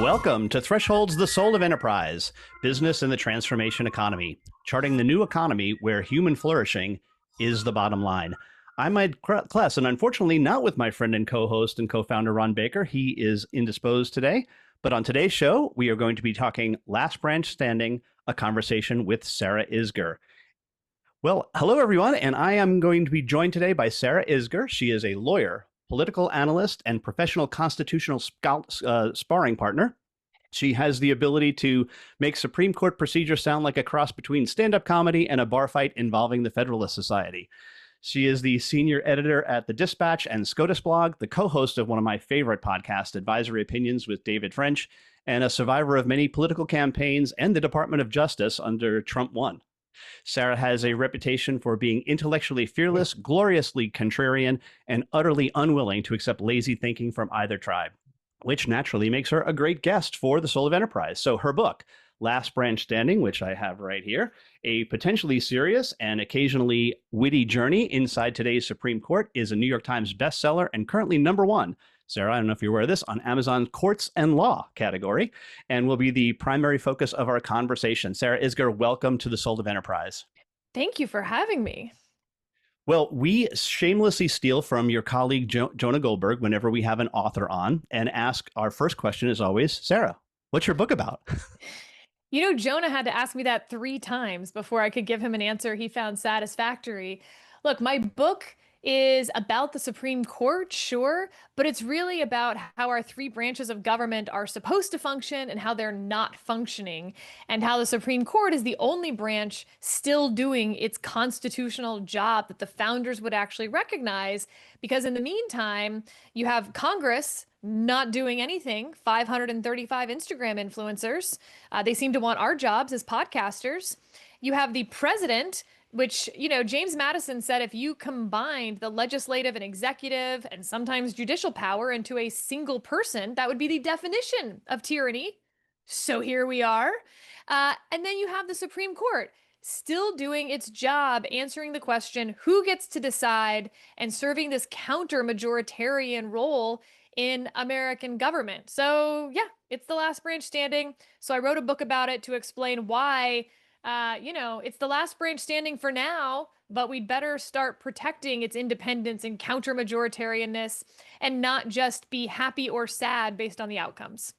Welcome to Thresholds, the Soul of Enterprise, Business in the Transformation Economy, charting the new economy where human flourishing is the bottom line. I'm Mike Kless, and unfortunately not with my friend and co-host and co-founder Ron Baker. He is indisposed today. But on today's show, we are going to be talking Last Branch Standing, a conversation with Sarah Isgur. Well, hello, everyone, and I am going to be joined today by Sarah Isgur. She is a lawyer, political analyst, and professional constitutional sparring partner. She has the ability to make Supreme Court procedure sound like a cross between stand-up comedy and a bar fight involving the Federalist Society. She is the senior editor at The Dispatch and SCOTUS blog, the co-host of one of my favorite podcasts, Advisory Opinions with David French, and a survivor of many political campaigns and the Department of Justice under Trump 1. Sarah has a reputation for being intellectually fearless, gloriously contrarian, and utterly unwilling to accept lazy thinking from either tribe, which naturally makes her a great guest for the Soul of Enterprise. So her book, Last Branch Standing, which I have right here, a potentially serious and occasionally witty journey inside today's Supreme Court, is a New York Times bestseller and currently #1. Sarah, I don't know if you're aware of this, on Amazon's Courts and Law category, and will be the primary focus of our conversation. Sarah Isgur, welcome to the Soul of Enterprise. Thank you for having me. Well, we shamelessly steal from your colleague, Jonah Goldberg, whenever we have an author on, and ask our first question is always, Sarah, what's your book about? You know, Jonah had to ask me that 3 times before I could give him an answer he found satisfactory. Look, my book is about the Supreme Court, sure, but it's really about how our 3 branches of government are supposed to function and how they're not functioning, and how the Supreme Court is the only branch still doing its constitutional job that the founders would actually recognize, because in the meantime, you have Congress not doing anything, 535 Instagram influencers. They seem to want our jobs as podcasters. You have the president, which, you know, James Madison said if you combined the legislative and executive and sometimes judicial power into a single person, that would be the definition of tyranny. So here we are. And then you have the Supreme Court still doing its job, answering the question, who gets to decide, and serving this counter-majoritarian role in American government. So yeah, it's the last branch standing. So I wrote a book about it to explain why, it's the last branch standing for now, but we'd better start protecting its independence and counter-majoritarianness and not just be happy or sad based on the outcomes.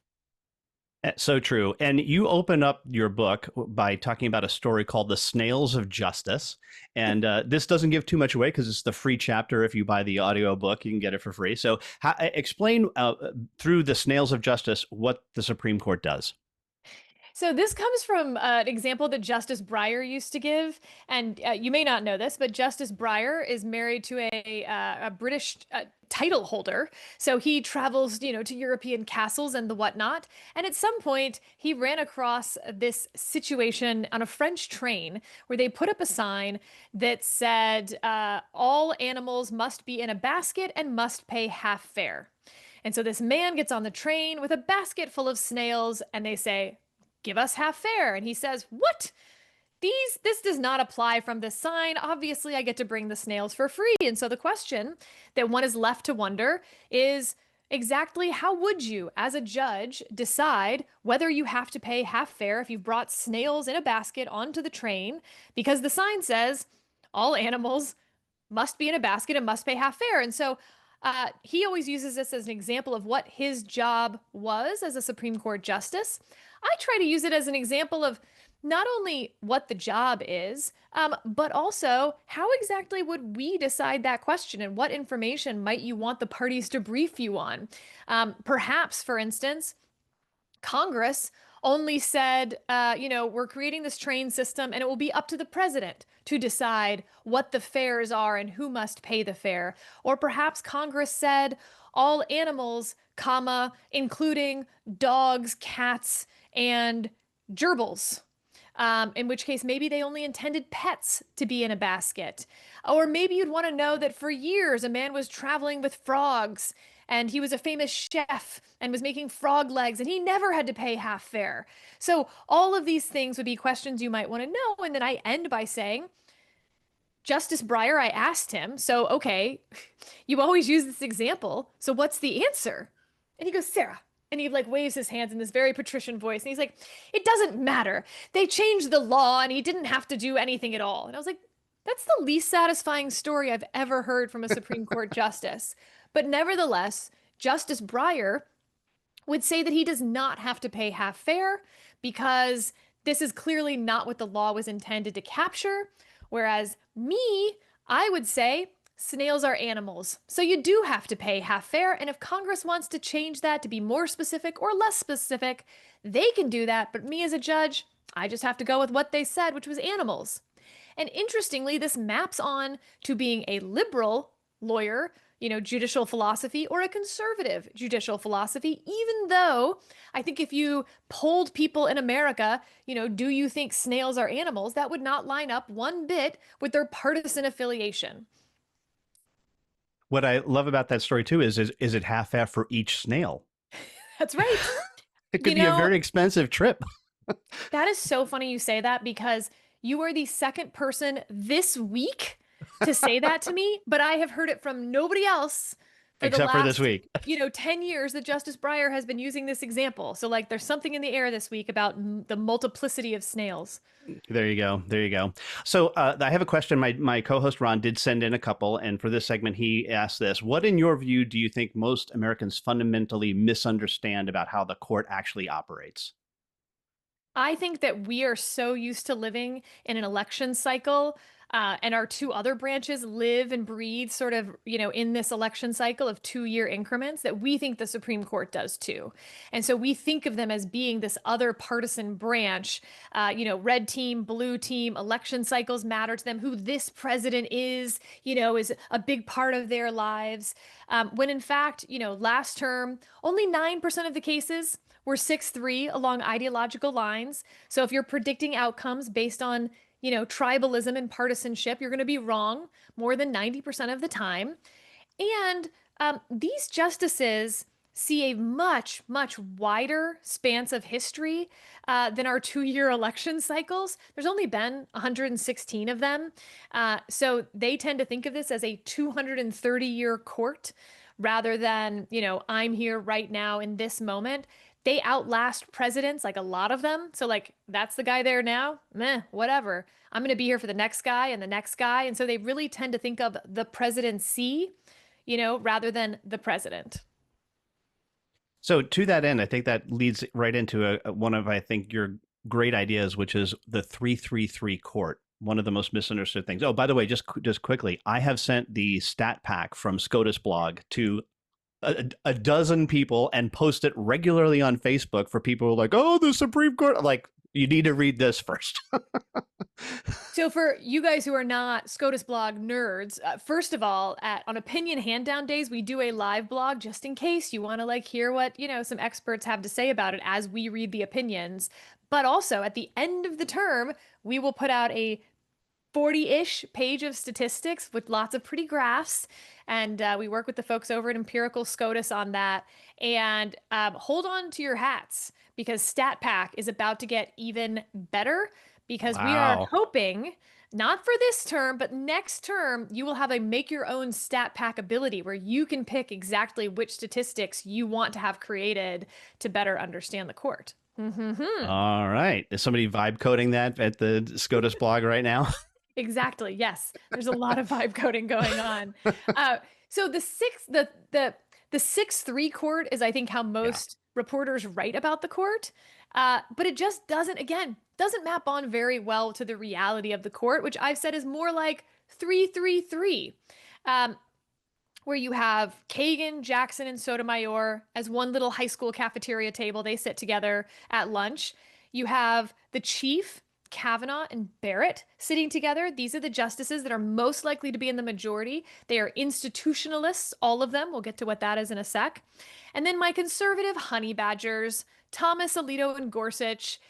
So true. And you open up your book by talking about a story called The Snails of Justice. And this doesn't give too much away because it's the free chapter. If you buy the audio book, you can get it for free. So explain through The Snails of Justice what the Supreme Court does. So this comes from an example that Justice Breyer used to give, and you may not know this, but Justice Breyer is married to a British title holder. So he travels, to European castles and the whatnot. And at some point, he ran across this situation on a French train where they put up a sign that said, all animals must be in a basket and must pay half fare. And so this man gets on the train with a basket full of snails, and they say, give us half fare. And he says, what? This does not apply from this sign. Obviously, I get to bring the snails for free. And so the question that one is left to wonder is exactly how would you, as a judge, decide whether you have to pay half fare if you've brought snails in a basket onto the train? Because the sign says all animals must be in a basket and must pay half fare. And so he always uses this as an example of what his job was as a Supreme Court justice. I try to use it as an example of not only what the job is, but also how exactly would we decide that question, and what information might you want the parties to brief you on? Perhaps, for instance, Congress only said, we're creating this train system and it will be up to the president to decide what the fares are and who must pay the fare. Or perhaps Congress said all animals, including dogs, cats, and gerbils. In which case maybe they only intended pets to be in a basket. Or maybe you'd want to know that for years a man was traveling with frogs, and he was a famous chef and was making frog legs, and he never had to pay half fare. So all of these things would be questions you might want to know. And then I end by saying, Justice Breyer, I asked him, so, okay, you always use this example, so what's the answer? And he goes, Sarah, And he like waves his hands in this very patrician voice. And he's like, it doesn't matter. They changed the law and he didn't have to do anything at all. And I was like, that's the least satisfying story I've ever heard from a Supreme Court justice. But nevertheless, Justice Breyer would say that he does not have to pay half fare because this is clearly not what the law was intended to capture. Whereas me, I would say snails are animals. So you do have to pay half fare. And if Congress wants to change that to be more specific or less specific, they can do that. But me as a judge, I just have to go with what they said, which was animals. And interestingly, this maps on to being a liberal lawyer, judicial philosophy, or a conservative judicial philosophy, even though I think if you polled people in America, do you think snails are animals? That would not line up one bit with their partisan affiliation. What I love about that story too is it half for each snail? That's right. It could be a very expensive trip. That is so funny you say that because you are the second person this week to say that to me, but I have heard it from nobody else except for this week. 10 years that Justice Breyer has been using this example. So like there's something in the air this week about the multiplicity of snails. There you go. There you go. So I have a question. My co-host Ron did send in a couple, and for this segment, he asked this: what, in your view, do you think most Americans fundamentally misunderstand about how the court actually operates? I think that we are so used to living in an election cycle, and our two other branches live and breathe sort of, in this election cycle of 2-year increments that we think the Supreme Court does too. And so we think of them as being this other partisan branch, red team, blue team, election cycles matter to them. Who this president is a big part of their lives. When in fact, last term, only 9% of the cases were 6-3 along ideological lines. So if you're predicting outcomes based on tribalism and partisanship, you're going to be wrong more than 90% of the time. And these justices see a much, much wider span of history than our 2-year election cycles. There's only been 116 of them. So they tend to think of this as a 230-year court rather than, I'm here right now in this moment. They outlast presidents, like a lot of them. So like, that's the guy there now, meh, whatever. I'm going to be here for the next guy and the next guy. And so they really tend to think of the presidency, rather than the president. So to that end, I think that leads right into one of, I think, your great ideas, which is the 3-3-3 court. One of the most misunderstood things. Oh, by the way, just quickly, I have sent the stat pack from SCOTUS blog to a dozen people and post it regularly on Facebook for people who are like, oh, the Supreme Court. Like, you need to read this first. So for you guys who are not SCOTUS blog nerds, first of all, on opinion hand down days, we do a live blog just in case you want to like hear what, some experts have to say about it as we read the opinions. But also at the end of the term, we will put out a 40-ish page of statistics with lots of pretty graphs. And we work with the folks over at Empirical SCOTUS on that. And hold on to your hats because StatPack is about to get even better because we are hoping, not for this term, but next term, you will have a make your own StatPack ability where you can pick exactly which statistics you want to have created to better understand the court. All right. Is somebody vibe coding that at the SCOTUS blog right now? Exactly. Yes. There's a lot of vibe coding going on. So the 6-3 court is, I think, how most reporters write about the court. But it just doesn't map on very well to the reality of the court, which I've said is more like 3-3-3. Where you have Kagan, Jackson, and Sotomayor as one little high school cafeteria table. They sit together at lunch. You have the chief, Kavanaugh, and Barrett sitting together. These are the justices that are most likely to be in the majority. They are institutionalists, all of them. We'll get to what that is in a sec. And then my conservative honey badgers, Thomas, Alito, and Gorsuch.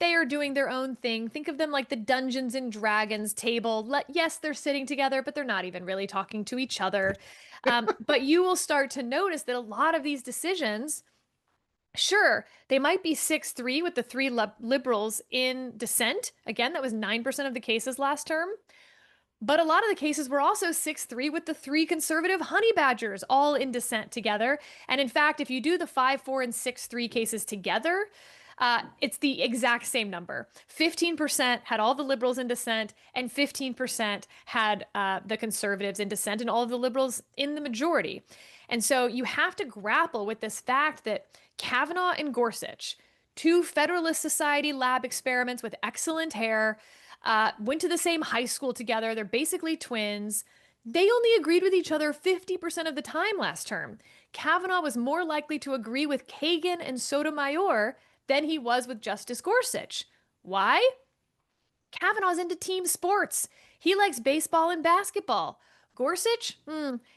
They are doing their own thing. Think of them like the Dungeons and Dragons table. Yes, they're sitting together, but they're not even really talking to each other. But you will start to notice that a lot of these decisions, sure, they might be 6-3 with the 3 liberals in dissent. Again, that was 9% of the cases last term. But a lot of the cases were also 6-3 with the three conservative honey badgers all in dissent together. And in fact, if you do the 5-4 and 6-3 cases together, it's the exact same number. 15% had all the liberals in dissent, and 15% had the conservatives in dissent, and all of the liberals in the majority. And so you have to grapple with this fact that Kavanaugh and Gorsuch, two Federalist Society lab experiments with excellent hair, went to the same high school together. They're basically twins. They only agreed with each other 50% of the time last term. Kavanaugh was more likely to agree with Kagan and Sotomayor than he was with Justice Gorsuch. Why? Kavanaugh's into team sports. He likes baseball and basketball. Gorsuch,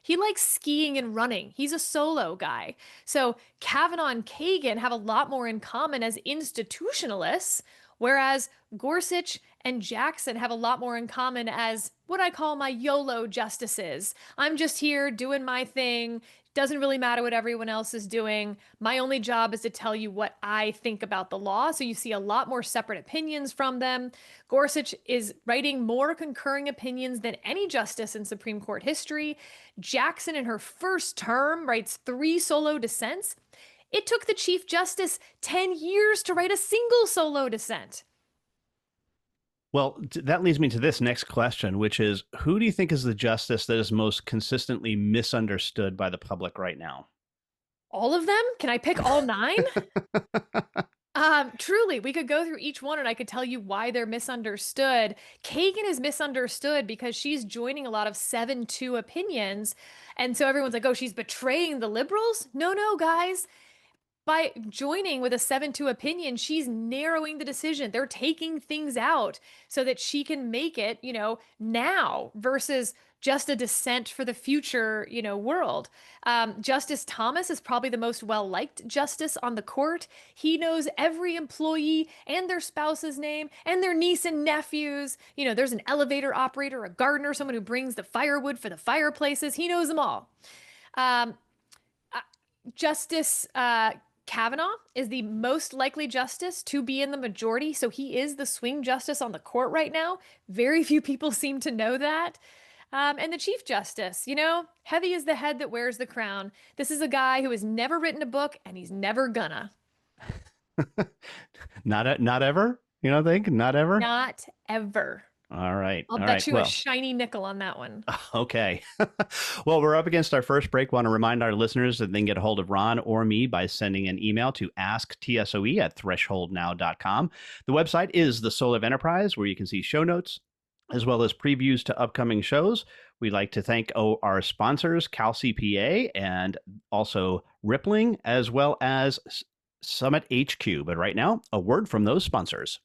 he likes skiing and running. He's a solo guy. So Kavanaugh and Kagan have a lot more in common as institutionalists, whereas Gorsuch and Jackson have a lot more in common as what I call my YOLO justices. I'm just here doing my thing. Doesn't really matter what everyone else is doing. My only job is to tell you what I think about the law. So you see a lot more separate opinions from them. Gorsuch is writing more concurring opinions than any justice in Supreme Court history. Jackson, in her first term, writes 3 solo dissents. It took the Chief Justice 10 years to write a single solo dissent. Well, that leads me to this next question, which is, who do you think is the justice that is most consistently misunderstood by the public right now? All of them? Can I pick all 9? Truly, we could go through each one and I could tell you why they're misunderstood. Kagan is misunderstood because she's joining a lot of 7-2 opinions. And so everyone's like, oh, she's betraying the liberals? No, guys. By joining with a 7-2 opinion, she's narrowing the decision. They're taking things out so that she can make it, now versus just a dissent for the future, world. Justice Thomas is probably the most well-liked justice on the court. He knows every employee and their spouse's name and their niece and nephews. There's an elevator operator, a gardener, someone who brings the firewood for the fireplaces. He knows them all. Justice Kavanaugh is the most likely justice to be in the majority, so he is the swing justice on the court right now. Very few people seem to know that. And the Chief Justice, heavy is the head that wears the crown. This is a guy who has never written a book, and he's never gonna. Not ever? You don't think? Not ever? Not ever. All right. I'll bet you a shiny nickel on that one. Okay. Well, we're up against our first break. Want to remind our listeners that they can get a hold of Ron or me by sending an email to asktsoe@thresholdnow.com. The website is The Soul of Enterprise, where you can see show notes as well as previews to upcoming shows. We'd like to thank our sponsors, CalCPA, and also Rippling, as well as Summit HQ. But right now, a word from those sponsors.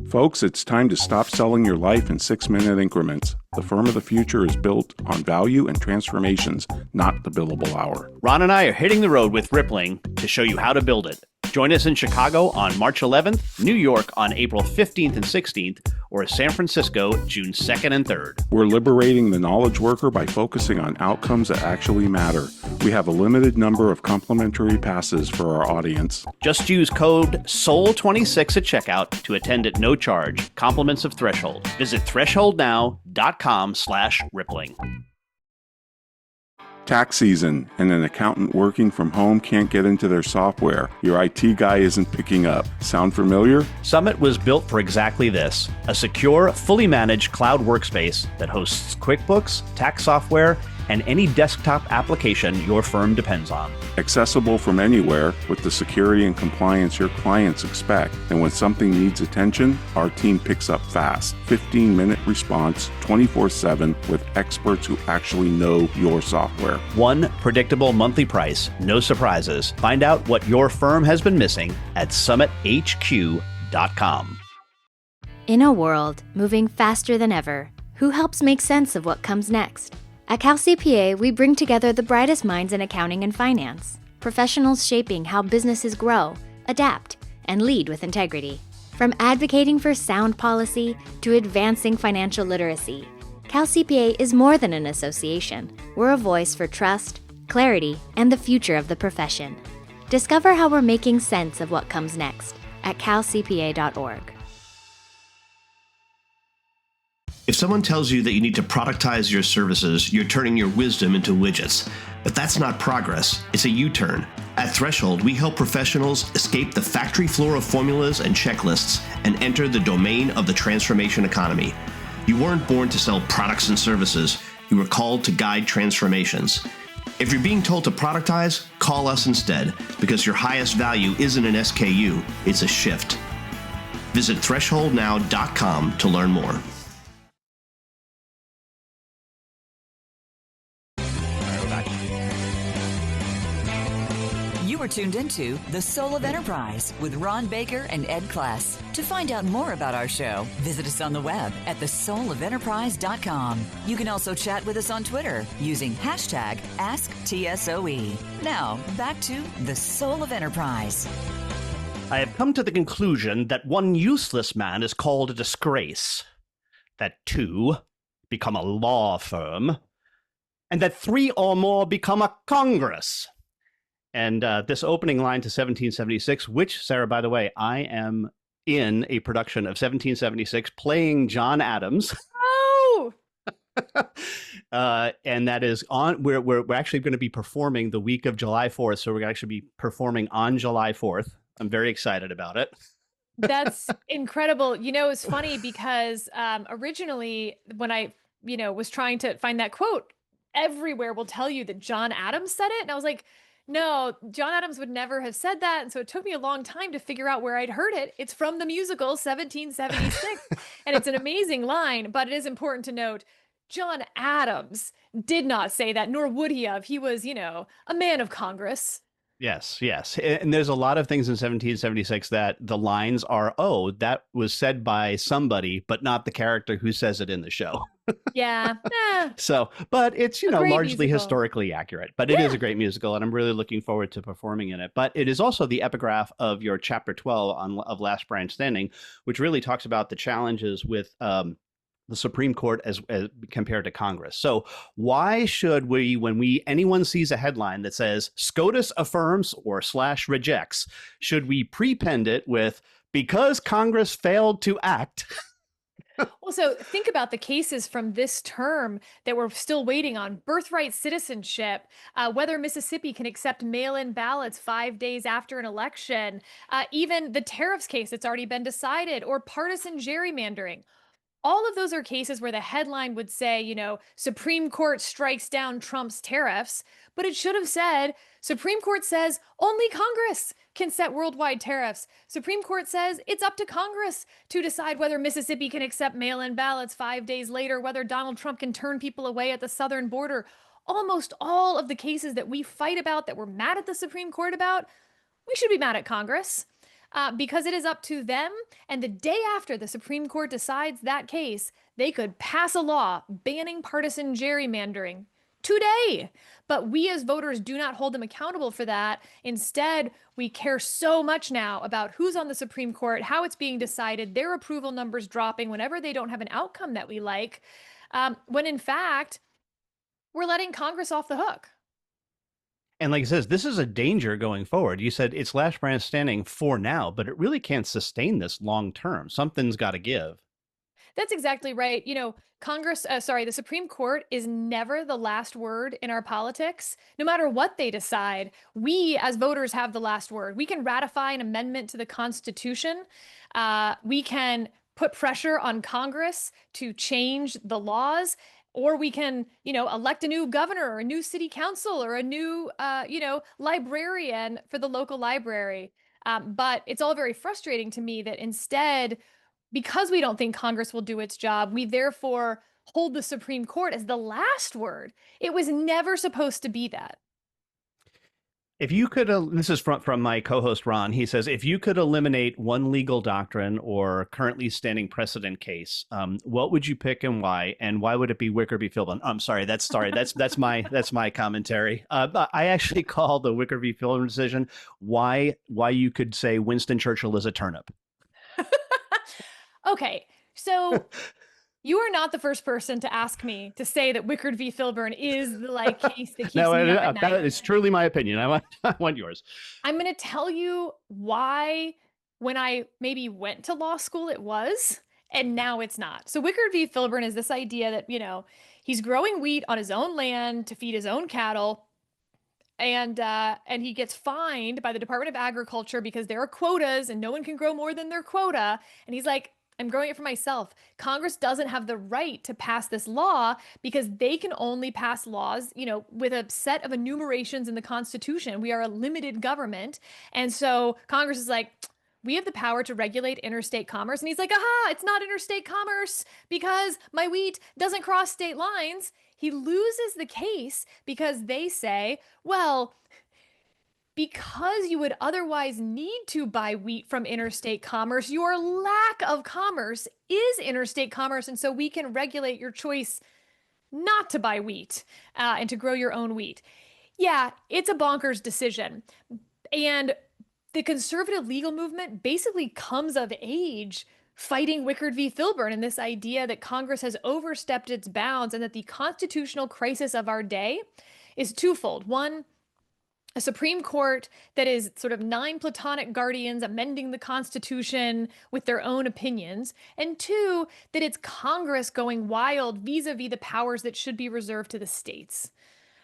Folks, it's time to stop selling your life in 6-minute increments. The firm of the future is built on value and transformations, not the billable hour. Ron and I are hitting the road with Rippling to show you how to build it. Join us in Chicago on March 11th, New York on April 15th and 16th, or San Francisco June 2nd and 3rd. We're liberating the knowledge worker by focusing on outcomes that actually matter. We have a limited number of complimentary passes for our audience. Just use code SOUL26 at checkout to attend at no charge. Compliments of Threshold. Visit thresholdnow.com/rippling. Tax season, and an accountant working from home can't get into their software. Your IT guy isn't picking up. Sound familiar? Summit was built for exactly this: a secure, fully managed cloud workspace that hosts QuickBooks, tax software, and any desktop application your firm depends on. Accessible from anywhere with the security and compliance your clients expect. And when something needs attention, our team picks up fast. 15-minute response, 24/7, with experts who actually know your software. One predictable monthly price, no surprises. Find out what your firm has been missing at summithq.com. In a world moving faster than ever, who helps make sense of what comes next? At CalCPA, we bring together the brightest minds in accounting and finance, professionals shaping how businesses grow, adapt, and lead with integrity. From advocating for sound policy to advancing financial literacy, CalCPA is more than an association. We're a voice for trust, clarity, and the future of the profession. Discover how we're making sense of what comes next at calcpa.org. If someone tells you that you need to productize your services, you're turning your wisdom into widgets. But that's not progress, it's a U-turn. At Threshold, we help professionals escape the factory floor of formulas and checklists and enter the domain of the transformation economy. You weren't born to sell products and services, you were called to guide transformations. If you're being told to productize, call us instead, because your highest value isn't an SKU, it's a shift. Visit thresholdnow.com to learn more. You are tuned into The Soul of Enterprise with Ron Baker and Ed Kless. To find out more about our show, visit us on the web at thesoulofenterprise.com. You can also chat with us on Twitter using hashtag AskTSOE. Now, back to The Soul of Enterprise. I have come to the conclusion that one useless man is called a disgrace, that two become a law firm, and that three or more become a Congress. And this opening line to 1776, which, Sarah, by the way, I am in a production of 1776 playing John Adams. Oh! And that is on, we're actually going to be performing the week of July 4th. So we're going to actually be performing on July 4th. I'm very excited about it. That's incredible. You know, it's funny because originally when I, was trying to find that quote, everywhere will tell you that John Adams said it. And I was like, no, John Adams would never have said that. And so it took me a long time to figure out where I'd heard it. It's from the musical 1776. And it's an amazing line, but it is important to note, John Adams did not say that, nor would he have. He was, a man of Congress. Yes. And there's a lot of things in 1776 that the lines are, oh, that was said by somebody, but not the character who says it in the show. Yeah. So, but it's, largely musical. Historically accurate, but it is a great musical and I'm really looking forward to performing in it. But it is also the epigraph of your chapter 12 of Last Branch Standing, which really talks about the challenges with, the Supreme Court as compared to Congress. So why should we, when anyone sees a headline that says SCOTUS affirms or / rejects, should we prepend it with because Congress failed to act? Well, so think about the cases from this term that we're still waiting on. Birthright citizenship, whether Mississippi can accept mail-in ballots 5 days after an election, even the tariffs case that's already been decided, or partisan gerrymandering. All of those are cases where the headline would say, Supreme Court strikes down Trump's tariffs, but it should have said, Supreme Court says only Congress can set worldwide tariffs. Supreme Court says it's up to Congress to decide whether Mississippi can accept mail-in ballots 5 days later, whether Donald Trump can turn people away at the southern border. Almost all of the cases that we fight about, that we're mad at the Supreme Court about, we should be mad at Congress. Because it is up to them. And the day after the Supreme Court decides that case, they could pass a law banning partisan gerrymandering today. But we as voters do not hold them accountable for that. Instead, we care so much now about who's on the Supreme Court, how it's being decided, their approval numbers dropping whenever they don't have an outcome that we like, when in fact, we're letting Congress off the hook. And like it says, this is a danger going forward. You said it's Last Branch Standing for now, but it really can't sustain this long term. Something's got to give. That's exactly right. The Supreme Court is never the last word in our politics. No matter what they decide, we as voters have the last word. We can ratify an amendment to the Constitution. We can put pressure on Congress to change the laws. Or we can, elect a new governor or a new city council or a new, librarian for the local library. But it's all very frustrating to me that instead, because we don't think Congress will do its job, we therefore hold the Supreme Court as the last word. It was never supposed to be that. If you could, this is from my co-host Ron. He says, if you could eliminate one legal doctrine or currently standing precedent case, what would you pick and why? And why would it be Wicker v. Philbin? I'm sorry. That's my commentary. I actually call the Wicker v. Philbin decision why you could say Winston Churchill is a turnip. Okay, so. You are not the first person to ask me to say that Wickard v. Filburn is the case that keeps me up at night. It's truly my opinion. I want yours. I'm going to tell you why, when I maybe went to law school, it was, And now it's not. So Wickard v. Filburn is this idea that, he's growing wheat on his own land to feed his own cattle. And he gets fined by the Department of Agriculture because there are quotas and no one can grow more than their quota. And he's like, I'm growing it for myself. Congress doesn't have the right to pass this law because they can only pass laws, with a set of enumerations in the Constitution. We are a limited government. And so Congress is like, we have the power to regulate interstate commerce. And he's like, aha, it's not interstate commerce because my wheat doesn't cross state lines. He loses the case because they say, well, because you would otherwise need to buy wheat from interstate commerce, your lack of commerce is interstate commerce. And so we can regulate your choice not to buy wheat and to grow your own wheat. Yeah, it's a bonkers decision. And the conservative legal movement basically comes of age fighting Wickard v. Filburn and this idea that Congress has overstepped its bounds and that the constitutional crisis of our day is twofold. One, a Supreme Court that is sort of 9 platonic guardians amending the Constitution with their own opinions. And two, that it's Congress going wild vis-a-vis the powers that should be reserved to the states.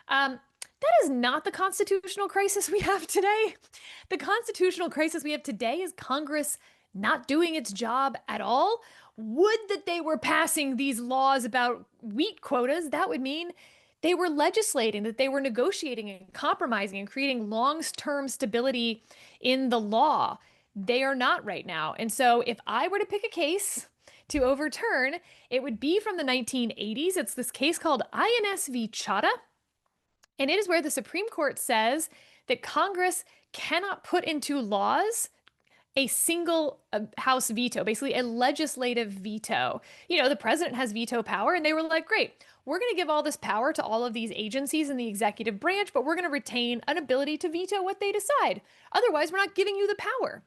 That is not the constitutional crisis we have today. The constitutional crisis we have today is Congress not doing its job at all. Would that they were passing these laws about wheat quotas. That would mean they were legislating, that they were negotiating and compromising and creating long-term stability in the law. They are not right now. And so if I were to pick a case to overturn, it would be from the 1980s. It's this case called INS v. Chadha. And it is where the Supreme Court says that Congress cannot put into laws a single House veto, basically a legislative veto. The president has veto power, and they were like, great, we're going to give all this power to all of these agencies in the executive branch, but we're going to retain an ability to veto what they decide. Otherwise, we're not giving you the power.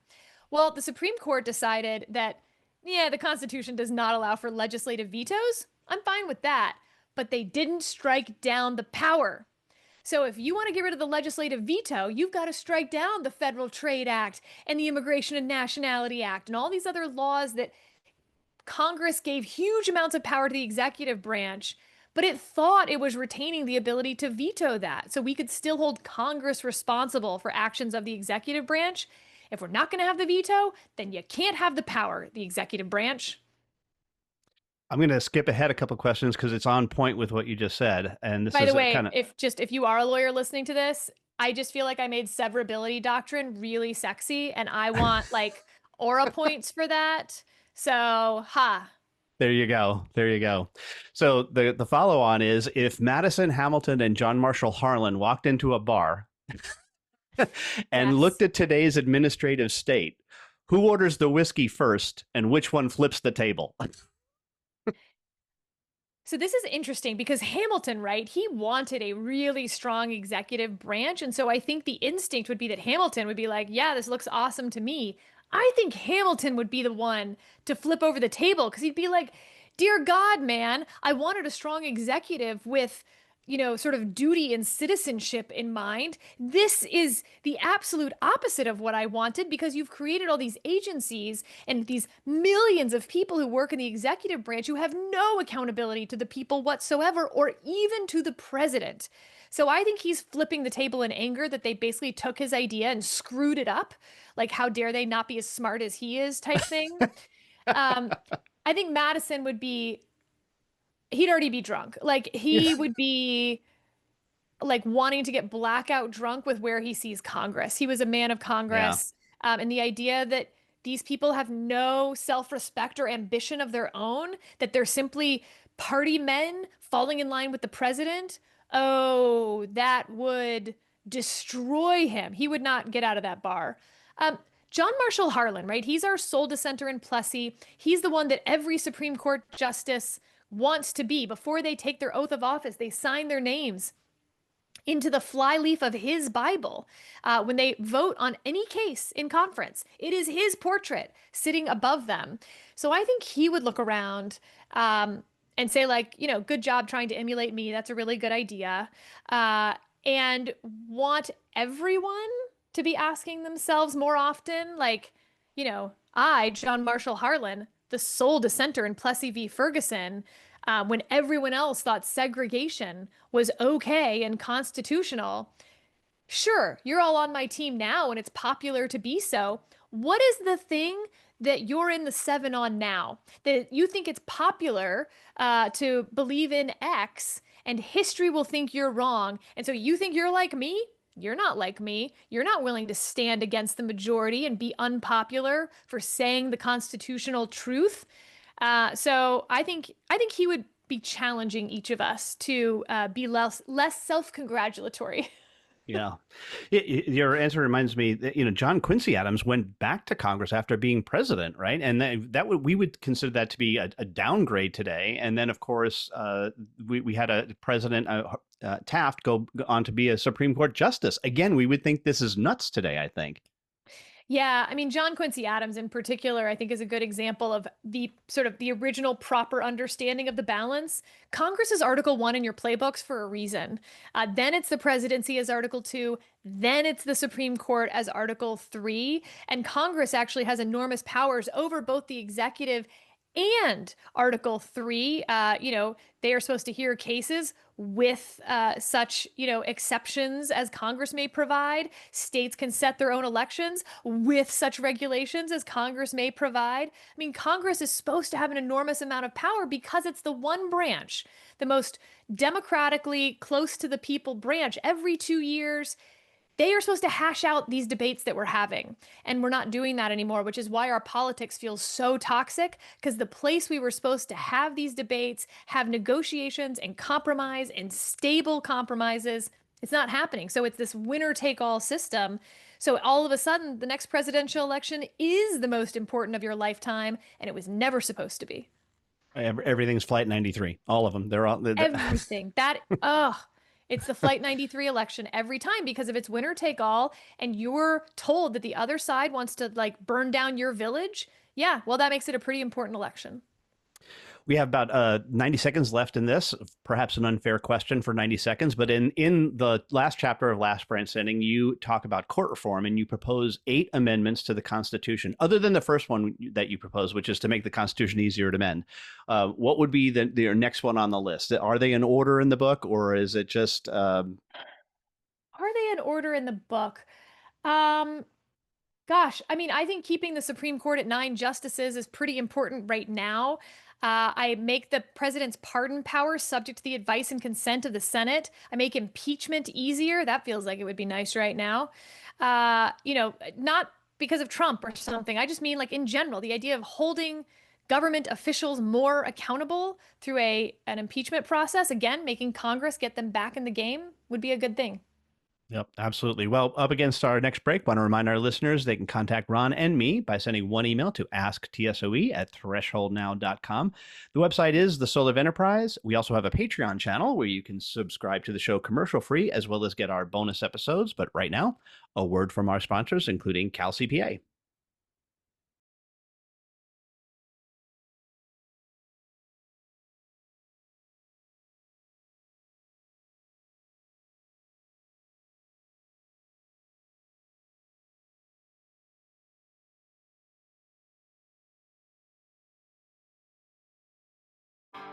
Well, the Supreme Court decided that, the Constitution does not allow for legislative vetoes. I'm fine with that, but they didn't strike down the power. So if you want to get rid of the legislative veto, you've got to strike down the Federal Trade Act and the Immigration and Nationality Act and all these other laws that Congress gave huge amounts of power to the executive branch, but it thought it was retaining the ability to veto that. So we could still hold Congress responsible for actions of the executive branch. If we're not going to have the veto, then you can't have the power, the executive branch. I'm going to skip ahead a couple of questions because it's on point with what you just said. And this By is the way, kind of... if you are a lawyer listening to this, I just feel like I made severability doctrine really sexy, and I want like aura points for that. So, There you go. There you go. So the follow on is, if Madison, Hamilton, and John Marshall Harlan walked into a bar and looked at today's administrative state, who orders the whiskey first and which one flips the table? So this is interesting because Hamilton, right? He wanted a really strong executive branch. And so I think the instinct would be that Hamilton would be like, yeah, this looks awesome to me. I think Hamilton would be the one to flip over the table because he'd be like, dear God, man, I wanted a strong executive with, sort of duty and citizenship in mind. This is the absolute opposite of what I wanted because you've created all these agencies and these millions of people who work in the executive branch who have no accountability to the people whatsoever or even to the president. So I think he's flipping the table in anger that they basically took his idea and screwed it up. Like, how dare they not be as smart as he is type thing. I think Madison would be, he'd already be drunk. Like, he would be like wanting to get blackout drunk with where he sees Congress. He was a man of Congress. And the idea that these people have no self-respect or ambition of their own, that they're simply party men falling in line with the president. Oh, that would destroy him. He would not get out of that bar. John Marshall Harlan, right? He's our sole dissenter in Plessy. He's the one that every Supreme Court justice wants to be. Before they take their oath of office, they sign their names into the flyleaf of his Bible. When they vote on any case in conference, it is his portrait sitting above them. So I think he would look around and say, like, good job trying to emulate me. That's a really good idea. And want everyone to be asking themselves more often, like, I, John Marshall Harlan, the sole dissenter in Plessy v. Ferguson, when everyone else thought segregation was okay and constitutional. Sure, you're all on my team now and it's popular to be so. What is the thing that you're in the 7 on now that you think it's popular to believe in X, and history will think you're wrong? And so you think you're like me? You're not like me. You're not willing to stand against the majority and be unpopular for saying the constitutional truth. So I think he would be challenging each of us to be less self-congratulatory. Yeah. Your answer reminds me that, John Quincy Adams went back to Congress after being president, right? And we would consider that to be a downgrade today. And then, of course, we had a president, Taft, go on to be a Supreme Court justice. Again, we would think this is nuts today, I think. Yeah, I mean, John Quincy Adams in particular, I think, is a good example of the sort of the original proper understanding of the balance. Congress is Article 1 in your playbooks for a reason. Then it's the presidency as Article 2. Then it's the Supreme Court as Article 3. And Congress actually has enormous powers over both the executive and Article 3. They are supposed to hear cases with such, exceptions as Congress may provide. States can set their own elections with such regulations as Congress may provide. I mean, Congress is supposed to have an enormous amount of power because it's the one branch, the most democratically close to the people branch. Every 2 years, they are supposed to hash out these debates that we're having. And we're not doing that anymore, which is why our politics feels so toxic, because the place we were supposed to have these debates, have negotiations and compromise and stable compromises, it's not happening. So it's this winner-take-all system. So all of a sudden, the next presidential election is the most important of your lifetime, and it was never supposed to be. Everything's Flight 93. All of them. They're all... Everything. It's the Flight 93 election every time because of its winner take all, and you're told that the other side wants to burn down your village. Yeah, well, that makes it a pretty important election. We have about 90 seconds left in this, perhaps an unfair question for 90 seconds. But in the last chapter of Last Branch Sending, you talk about court reform and you propose 8 amendments to the Constitution, other than the first one that you propose, which is to make the Constitution easier to amend. What would be the next one on the list? Are they in order in the book, or is it just... Are they in order in the book? Gosh, I mean, I think keeping the Supreme Court at 9 justices is pretty important right now. I make the president's pardon power subject to the advice and consent of the Senate. I make impeachment easier. That feels like it would be nice right now. Not because of Trump or something. I just mean in general, the idea of holding government officials more accountable through an impeachment process, again, making Congress get them back in the game would be a good thing. Yep, absolutely. Well, up against our next break, want to remind our listeners they can contact Ron and me by sending one email to asktsoe@thresholdnow.com. The website is The Soul of Enterprise. We also have a Patreon channel where you can subscribe to the show commercial-free as well as get our bonus episodes. But right now, a word from our sponsors, including CalCPA.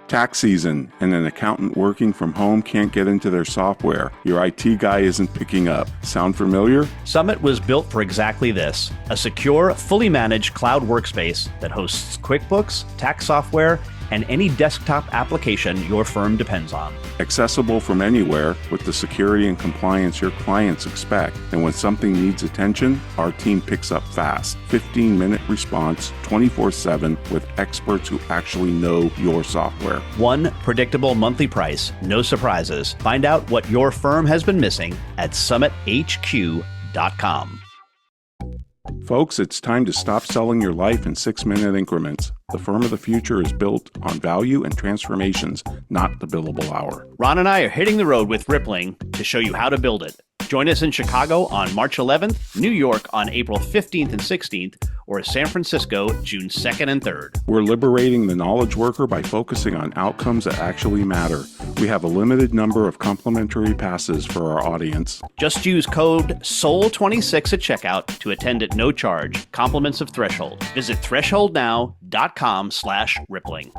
Tax season, and an accountant working from home can't get into their software. Your IT guy isn't picking up. Sound familiar? Summit was built for exactly this: a secure, fully managed cloud workspace that hosts QuickBooks, tax software, and any desktop application your firm depends on. Accessible from anywhere with the security and compliance your clients expect. And when something needs attention, our team picks up fast. 15-minute response, 24/7, with experts who actually know your software. One predictable monthly price, no surprises. Find out what your firm has been missing at summithq.com. Folks, it's time to stop selling your life in 6-minute increments. The firm of the future is built on value and transformations, not the billable hour. Ron and I are hitting the road with Rippling to show you how to build it. Join us in Chicago on March 11th, New York on April 15th and 16th, or San Francisco June 2nd and 3rd. We're liberating the knowledge worker by focusing on outcomes that actually matter. We have a limited number of complimentary passes for our audience. Just use code SOUL26 at checkout to attend at no charge. Compliments of Threshold. Visit thresholdnow.com/rippling.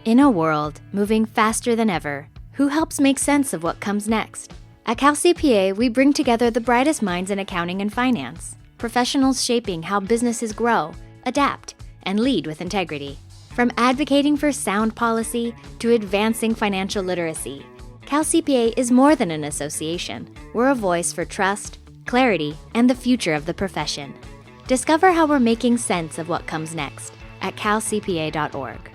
In a world moving faster than ever, who helps make sense of what comes next? At Cal CPA, we bring together the brightest minds in accounting and finance, professionals shaping how businesses grow, adapt, and lead with integrity. From advocating for sound policy to advancing financial literacy, Cal CPA is more than an association. We're a voice for trust, clarity, and the future of the profession. Discover how we're making sense of what comes next at calcpa.org.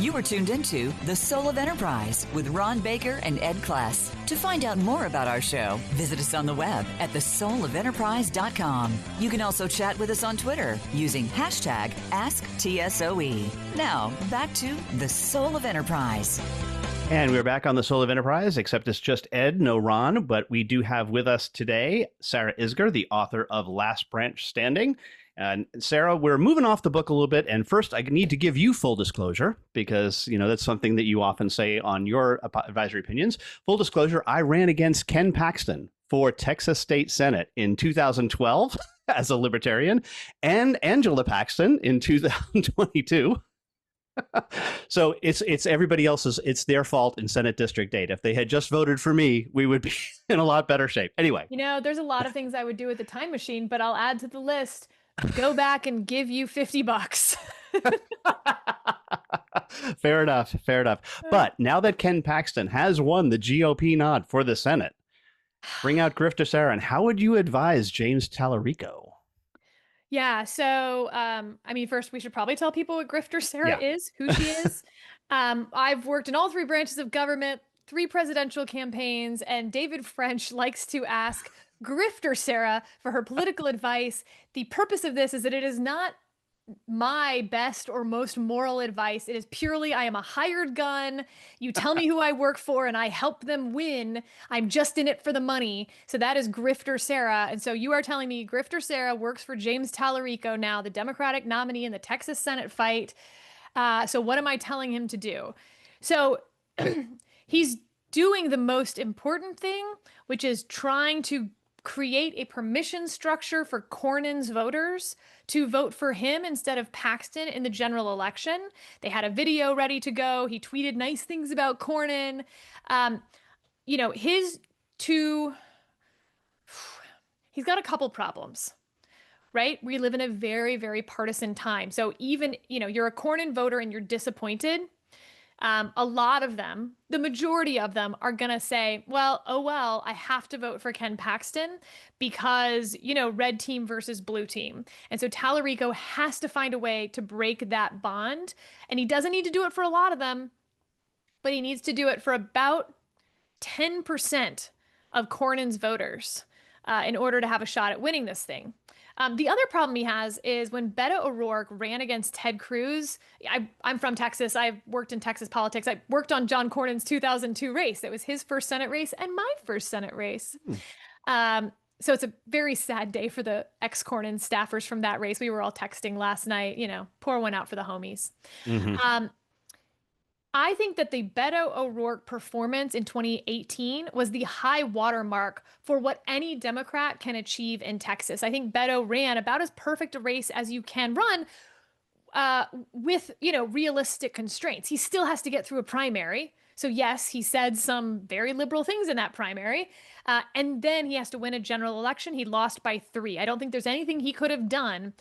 You are tuned into The Soul of Enterprise with Ron Baker and Ed Kless. To find out more about our show, visit us on the web at thesoulofenterprise.com. You can also chat with us on Twitter using hashtag AskTSOE. Now, back to The Soul of Enterprise. And we're back on the Soul of Enterprise, except it's just Ed, no Ron. But we do have with us today Sarah Isgur, the author of Last Branch Standing. And Sarah, we're moving off the book a little bit. And first, I need to give you full disclosure because, you know, that's something that you often say on your advisory opinions. Full disclosure, I ran against Ken Paxton for Texas State Senate in 2012 as a libertarian and Angela Paxton in 2022. So it's everybody else's, it's their fault in Senate District 8. If they had just voted for me, we would be in a lot better shape. Anyway. You know, there's a lot of things I would do with the time machine, but I'll add to the list. Go back and give you $50. Fair enough. Fair enough. But now that Ken Paxton has won the GOP nod for the Senate, bring out Grifter Sarah. And how would you advise James Tallarico? Yeah. So, I mean, first we should probably tell people what Grifter Sarah is, who she is. I've worked in all three branches of government, 3 presidential campaigns, and David French likes to ask Grifter Sarah for her political advice. The purpose of this is that it is not my best or most moral advice. It is purely, I am a hired gun. You tell me who I work for and I help them win. I'm just in it for the money. So that is Grifter Sarah. And so you are telling me Grifter Sarah works for James Tallarico now, the Democratic nominee in the Texas Senate fight. So what am I telling him to do? So he's doing the most important thing, which is trying to create a permission structure for Cornyn's voters to vote for him instead of Paxton in the general election. They had a video ready to go. He tweeted nice things about Cornyn. You know, he's got a couple problems, right? We live in a very, very partisan time. So even, you know, you're a Cornyn voter and you're disappointed. A lot of them, the majority of them are going to say, well, I have to vote for Ken Paxton because, you know, red team versus blue team. And so Tallarico has to find a way to break that bond. And he doesn't need to do it for a lot of them, but he needs to do it for about 10% of Cornyn's voters in order to have a shot at winning this thing. The other problem he has is when Beto O'Rourke ran against Ted Cruz. I'm from Texas. I've worked in Texas politics. I worked on John Cornyn's 2002 race. It was his first Senate race and my first Senate race. So it's a very sad day for the ex-Cornyn staffers from that race. We were all texting last night, you know, pour one out for the homies. Mm-hmm. I think that the Beto O'Rourke performance in 2018 was the high watermark for what any Democrat can achieve in Texas. I think Beto ran about as perfect a race as you can run with, you know, realistic constraints. He still has to get through a primary. So yes, he said some very liberal things in that primary. And then he has to win a general election. He lost by 3. I don't think there's anything he could have done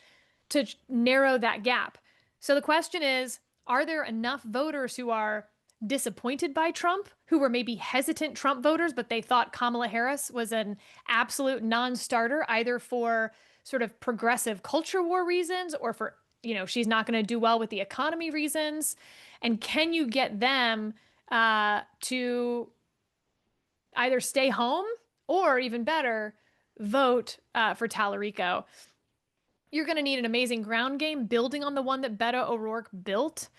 to narrow that gap. So the question is, are there enough voters who are disappointed by Trump, who were maybe hesitant Trump voters, but they thought Kamala Harris was an absolute non-starter, either for sort of progressive culture war reasons or for, you know, she's not going to do well with the economy reasons? And can you get them to either stay home or, even better, vote for Tallarico? You're going to need an amazing ground game building on the one that Beto O'Rourke built.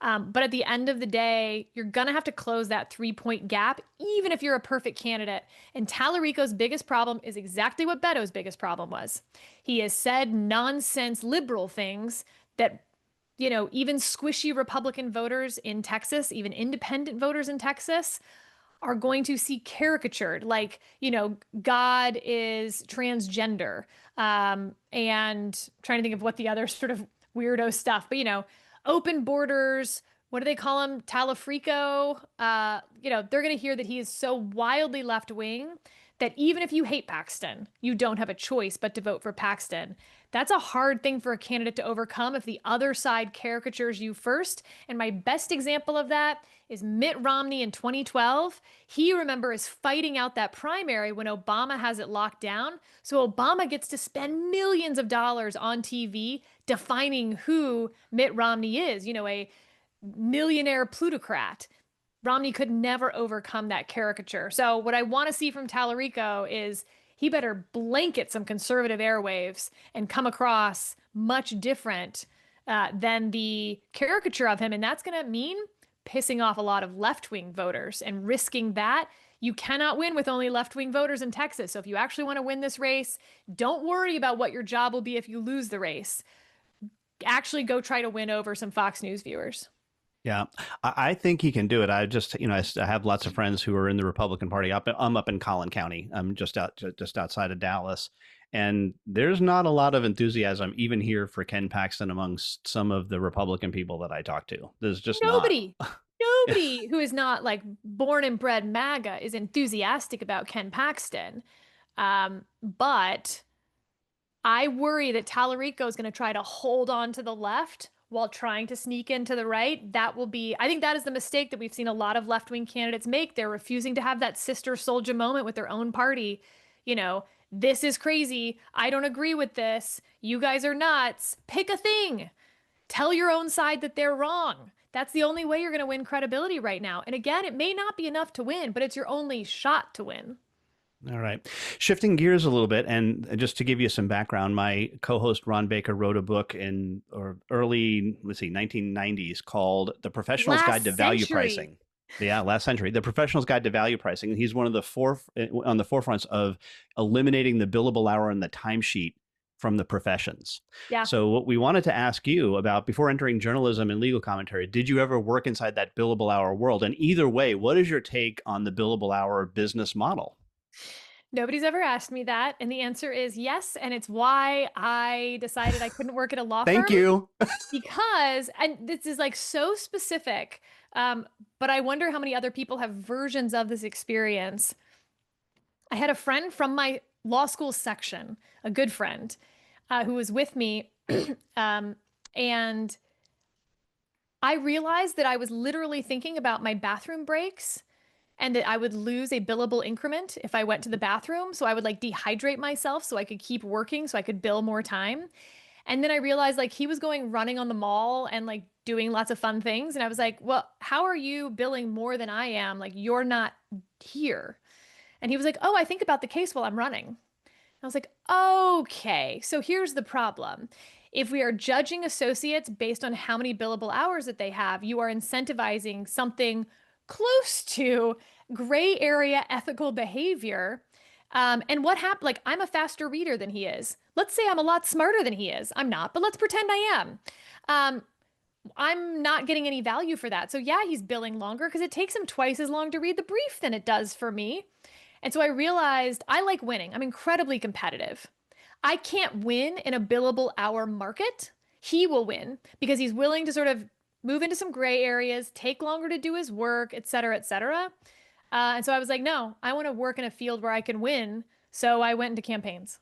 But at the end of the day, you're going to have to close that 3-point gap, even if you're a perfect candidate. And Tallarico's biggest problem is exactly what Beto's biggest problem was. He has said nonsense liberal things that, even squishy Republican voters in Texas, even independent voters in Texas, are going to see caricatured, like, God is transgender, and trying to think of what the other sort of weirdo stuff, but, open borders, what do they call him? Talafrico. They're going to hear that he is so wildly left-wing that even if you hate Paxton, you don't have a choice but to vote for Paxton. That's a hard thing for a candidate to overcome if the other side caricatures you first. And my best example of that is Mitt Romney in 2012. He, remember, is fighting out that primary when Obama has it locked down. So Obama gets to spend millions of dollars on TV defining who Mitt Romney is, a millionaire plutocrat. Romney could never overcome that caricature. So what I want to see from Tallarico is he better blanket some conservative airwaves and come across much different than the caricature of him. And that's going to mean pissing off a lot of left-wing voters and risking that. You cannot win with only left-wing voters in Texas. So if you actually want to win this race, don't worry about what your job will be if you lose the race. Actually go try to win over some Fox News viewers. Yeah, I think he can do it. I just, I have lots of friends who are in the Republican Party. I'm up in Collin County. I'm just outside of Dallas. And there's not a lot of enthusiasm even here for Ken Paxton amongst some of the Republican people that I talk to. There's just nobody who is not like born and bred MAGA is enthusiastic about Ken Paxton. But I worry that Tallarico is going to try to hold on to the left while trying to sneak into the right. I think that is the mistake that we've seen a lot of left-wing candidates make. They're refusing to have that sister soldier moment with their own party. This is crazy. I don't agree with this. You guys are nuts. Pick a thing. Tell your own side that they're wrong. That's the only way you're going to win credibility right now. And again, it may not be enough to win, but it's your only shot to win. All right. Shifting gears a little bit, and just to give you some background, my co-host Ron Baker wrote a book in early 1990s called The Professional's Guide to Value Pricing. Yeah, last century. The Professional's Guide to Value Pricing. He's one of the on the forefronts of eliminating the billable hour and the timesheet from the professions. Yeah. So what we wanted to ask you about before entering journalism and legal commentary, did you ever work inside that billable hour world? And either way, what is your take on the billable hour business model? Nobody's ever asked me that. And the answer is yes. And it's why I decided I couldn't work at a law firm. Thank you. Because, and this is like so specific, but I wonder how many other people have versions of this experience. I had a friend from my law school section, a good friend, who was with me. And I realized that I was literally thinking about my bathroom breaks and that I would lose a billable increment if I went to the bathroom. So I would like dehydrate myself so I could keep working, so I could bill more time. And then I realized like he was going running on the mall and like doing lots of fun things. And I was like, well, how are you billing more than I am? Like, you're not here. And he was like, oh, I think about the case while I'm running. I was like, okay, so here's the problem. If we are judging associates based on how many billable hours that they have, you are incentivizing something close to gray area ethical behavior. And what happened? Like, I'm a faster reader than he is. Let's say I'm a lot smarter than he is. I'm not, but let's pretend I am. I'm not getting any value for that. So yeah, he's billing longer because it takes him twice as long to read the brief than it does for me. And so I realized I like winning. I'm incredibly competitive. I can't win in a billable hour market. He will win because he's willing to sort of move into some gray areas, take longer to do his work, et cetera, et cetera. And so I was like, no, I want to work in a field where I can win. So I went into campaigns.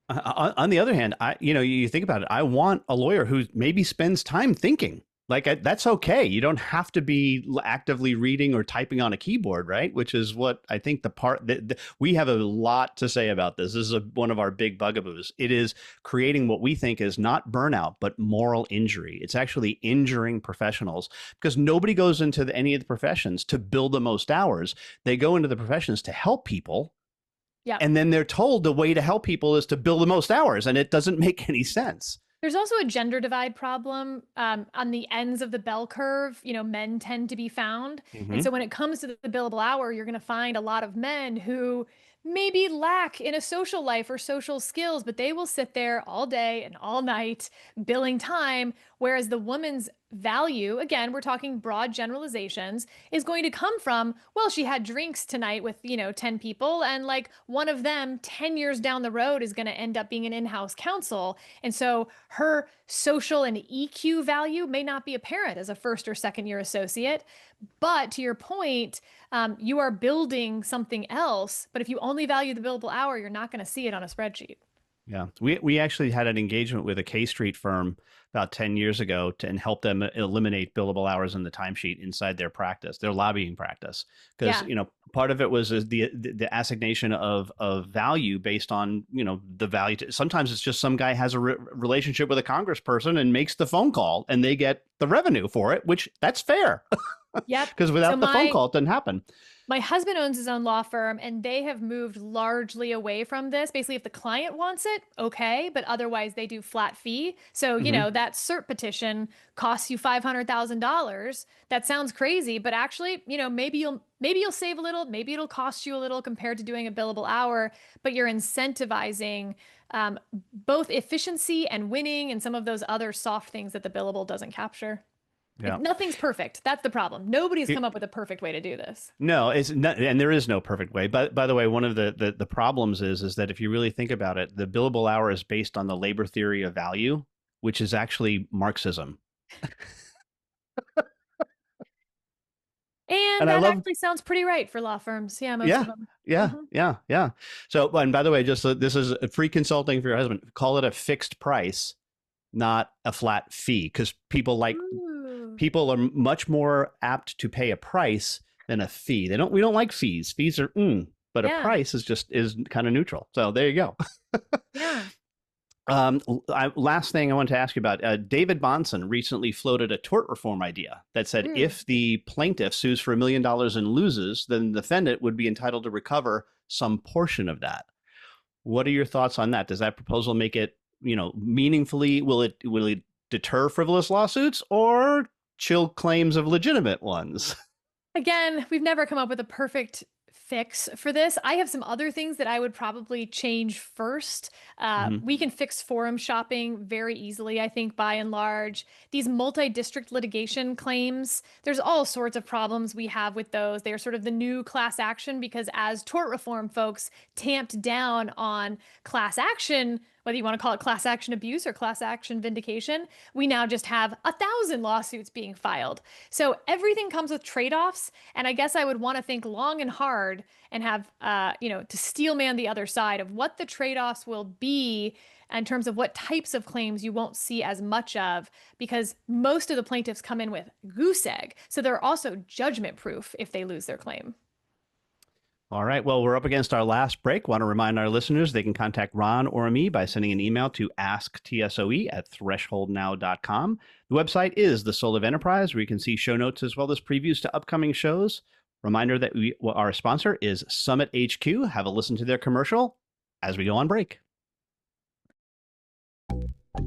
On the other hand, you think about it. I want a lawyer who maybe spends time thinking. Like, that's okay. You don't have to be actively reading or typing on a keyboard, right? Which is what I think we have a lot to say about this. This is one of our big bugaboos. It is creating what we think is not burnout, but moral injury. It's actually injuring professionals because nobody goes into any of the professions to bill the most hours. They go into the professions to help people. Yeah. And then they're told the way to help people is to bill the most hours, and it doesn't make any sense. There's also a gender divide problem on the ends of the bell curve. Men tend to be found. And so when it comes to the billable hour, you're going to find a lot of men who maybe lack in a social life or social skills, but they will sit there all day and all night billing time. Whereas the woman's value, again, we're talking broad generalizations, is going to come from, well, she had drinks tonight with, 10 people, and like one of them 10 years down the road is going to end up being an in-house counsel. And so her social and EQ value may not be apparent as a first or second year associate. But to your point, you are building something else. But if you only value the billable hour, you're not going to see it on a spreadsheet. Yeah, we actually had an engagement with a K Street firm about 10 years ago and help them eliminate billable hours in the timesheet inside their practice, their lobbying practice. Because, part of it was the assignation of value based on, the value. Sometimes it's just some guy has a relationship with a congressperson and makes the phone call and they get the revenue for it, which that's fair. Yep. Because without the phone call, it doesn't happen. My husband owns his own law firm, and they have moved largely away from this. Basically, if the client wants it, okay, but otherwise they do flat fee. So, that cert petition costs you $500,000. That sounds crazy, but actually, maybe you'll save a little, maybe it'll cost you a little compared to doing a billable hour, but you're incentivizing both efficiency and winning and some of those other soft things that the billable doesn't capture. Yeah. Nothing's perfect. That's the problem. Nobody's come up with a perfect way to do this. No, it's not, and there is no perfect way. But by the way, one of the problems is that if you really think about it, the billable hour is based on the labor theory of value, which is actually Marxism. And that actually sounds pretty right for law firms. Yeah, most of them. Yeah. So, and by the way, just this is a free consulting for your husband. Call it a fixed price, not a flat fee, because people are much more apt to pay a price than a fee. We don't like fees. Fees are but a price is kind of neutral. So there you go. Yeah. Last thing I want to ask you about, David Bahnsen recently floated a tort reform idea that said if the plaintiff sues for $1 million and loses, then the defendant would be entitled to recover some portion of that. What are your thoughts on that? Does that proposal make it, meaningfully, will it deter frivolous lawsuits or chill claims of legitimate ones? Again, we've never come up with a perfect fix for this. I have some other things that I would probably change first. We can fix forum shopping very easily, I think, by and large. These multi-district litigation claims, there's all sorts of problems we have with those. They are sort of the new class action because as tort reform folks tamped down on class action, whether you want to call it class action abuse or class action vindication, we now just have 1,000 lawsuits being filed. So everything comes with trade-offs. And I guess I would want to think long and hard and have, to steel man the other side of what the trade-offs will be in terms of what types of claims you won't see as much of, because most of the plaintiffs come in with goose egg. So they're also judgment proof if they lose their claim. All right. Well, we're up against our last break. Want to remind our listeners they can contact Ron or me by sending an email to asktsoe@thresholdnow.com. The website is The Soul of Enterprise, where you can see show notes as well as previews to upcoming shows. Reminder that our sponsor is Summit HQ. Have a listen to their commercial as we go on break.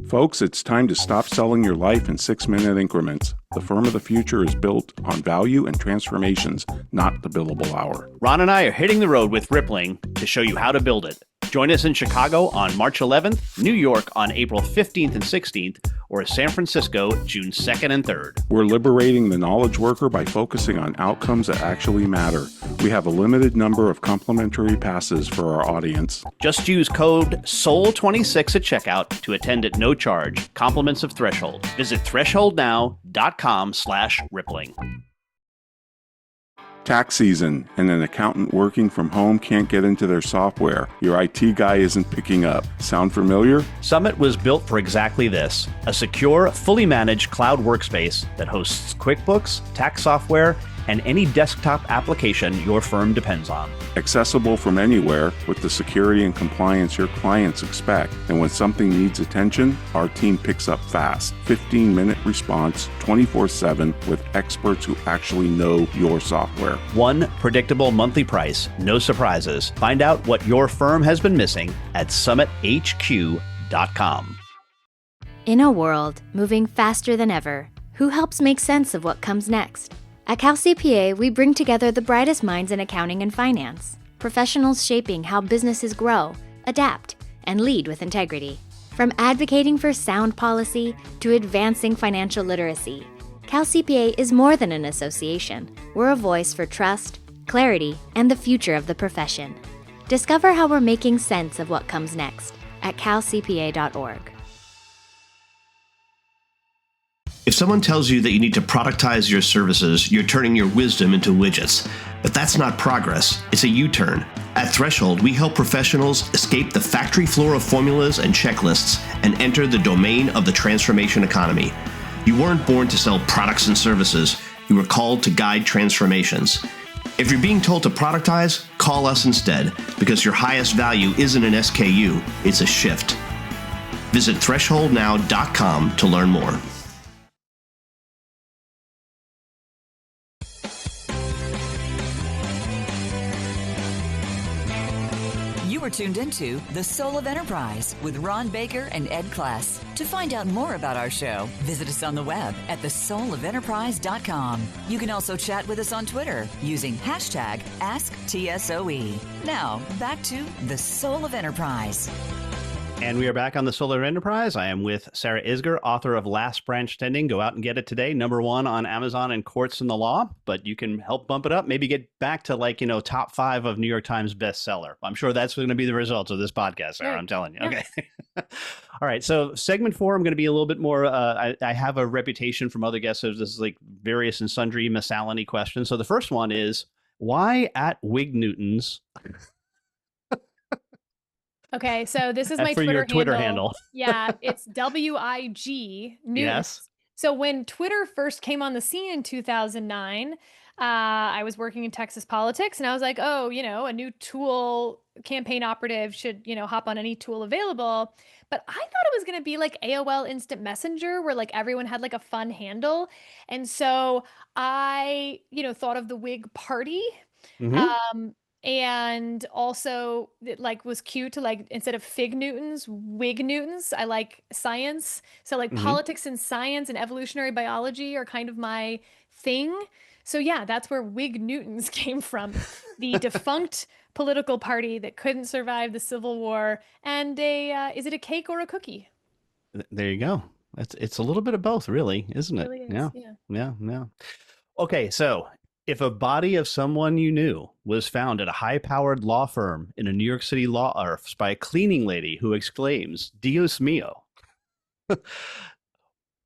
Folks, it's time to stop selling your life in 6-minute increments. The firm of the future is built on value and transformations, not the billable hour. Ron and I are hitting the road with Rippling to show you how to build it. Join us in Chicago on March 11th, New York on April 15th and 16th, or San Francisco June 2nd and 3rd. We're liberating the knowledge worker by focusing on outcomes that actually matter. We have a limited number of complimentary passes for our audience. Just use code SOUL26 at checkout to attend at no charge. Compliments of Threshold. Visit thresholdnow.com/rippling. Tax season, and an accountant working from home can't get into their software. Your IT guy isn't picking up. Sound familiar? Summit was built for exactly this: a secure, fully managed cloud workspace that hosts QuickBooks, tax software, and any desktop application your firm depends on. Accessible from anywhere with the security and compliance your clients expect. And when something needs attention, our team picks up fast. 15-minute response, 24/7, with experts who actually know your software. One predictable monthly price, no surprises. Find out what your firm has been missing at summithq.com. In a world moving faster than ever, who helps make sense of what comes next? At Cal CPA, we bring together the brightest minds in accounting and finance, professionals shaping how businesses grow, adapt, and lead with integrity. From advocating for sound policy to advancing financial literacy, Cal CPA is more than an association. We're a voice for trust, clarity, and the future of the profession. Discover how we're making sense of what comes next at calcpa.org. If someone tells you that you need to productize your services, you're turning your wisdom into widgets. But that's not progress, it's a U-turn. At Threshold, we help professionals escape the factory floor of formulas and checklists and enter the domain of the transformation economy. You weren't born to sell products and services, you were called to guide transformations. If you're being told to productize, call us instead, because your highest value isn't an SKU, it's a shift. Visit thresholdnow.com to learn more. You are tuned into The Soul of Enterprise with Ron Baker and Ed Class. To find out more about our show, visit us on the web at thesoulofenterprise.com. You can also chat with us on Twitter using hashtag AskTSOE. Now, back to The Soul of Enterprise. And we are back on the Soul of Enterprise. I am with Sarah Isgur, author of Last Branch Tending. Go out and get it today. #1 on Amazon and Courts in the Law. But you can help bump it up. Maybe get back to top 5 of New York Times bestseller. I'm sure that's going to be the results of this podcast, Sarah. I'm telling you. Yeah. Okay. All right. So segment 4, I'm going to be a little bit more. I have a reputation from other guests of this various and sundry miscellany questions. So the first one is, why at Wig Newtons? Okay, so this is That's my for your Twitter handle. Yeah, it's WIG News. Yes. So when Twitter first came on the scene in 2009, I was working in Texas politics, and I was like, oh, a new tool campaign operative should, hop on any tool available. But I thought it was going to be like AOL Instant Messenger, where everyone had a fun handle. And so I, thought of the Whig Party. Mm-hmm. And also it was cute to instead of Fig Newtons, Wig Newtons. I like science. So politics and science and evolutionary biology are kind of my thing. So yeah, that's where Wig Newtons came from. The defunct political party that couldn't survive the Civil War. And is it a cake or a cookie? There you go. It's a little bit of both, really, isn't it? It really is, Yeah. Okay, so if a body of someone you knew was found at a high-powered law firm in a New York City law office by a cleaning lady who exclaims, Dios mío,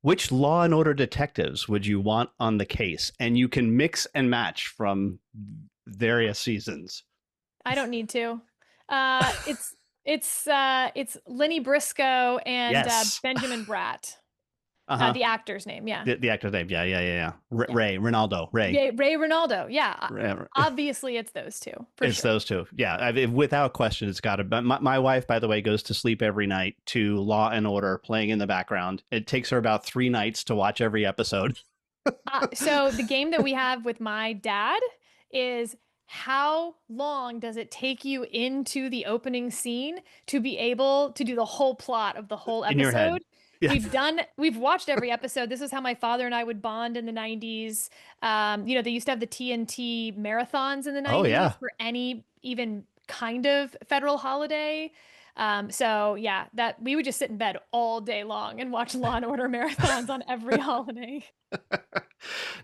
which Law and Order detectives would you want on the case? And you can mix and match from various seasons. I don't need to. It's Lenny Briscoe and Yes. Benjamin Bratt. The actor's name, yeah. The actor's name, yeah. Ray Ronaldo. Yeah, Ray Ronaldo, yeah. Ray. Obviously, it's those two. It's sure. those two, yeah. Without question, it's got to be. My wife, by the way, goes to sleep every night to Law and Order playing in the background. It takes her about 3 nights to watch every episode. So the game that we have with my dad is, how long does it take you into the opening scene to be able to do the whole plot of the whole episode? In your head. Yeah. We've watched every episode. This is how my father and I would bond in the 90s. They used to have the TNT marathons in the 90s for any even kind of federal holiday. So yeah, that we would just sit in bed all day long and watch Law and Order marathons on every holiday.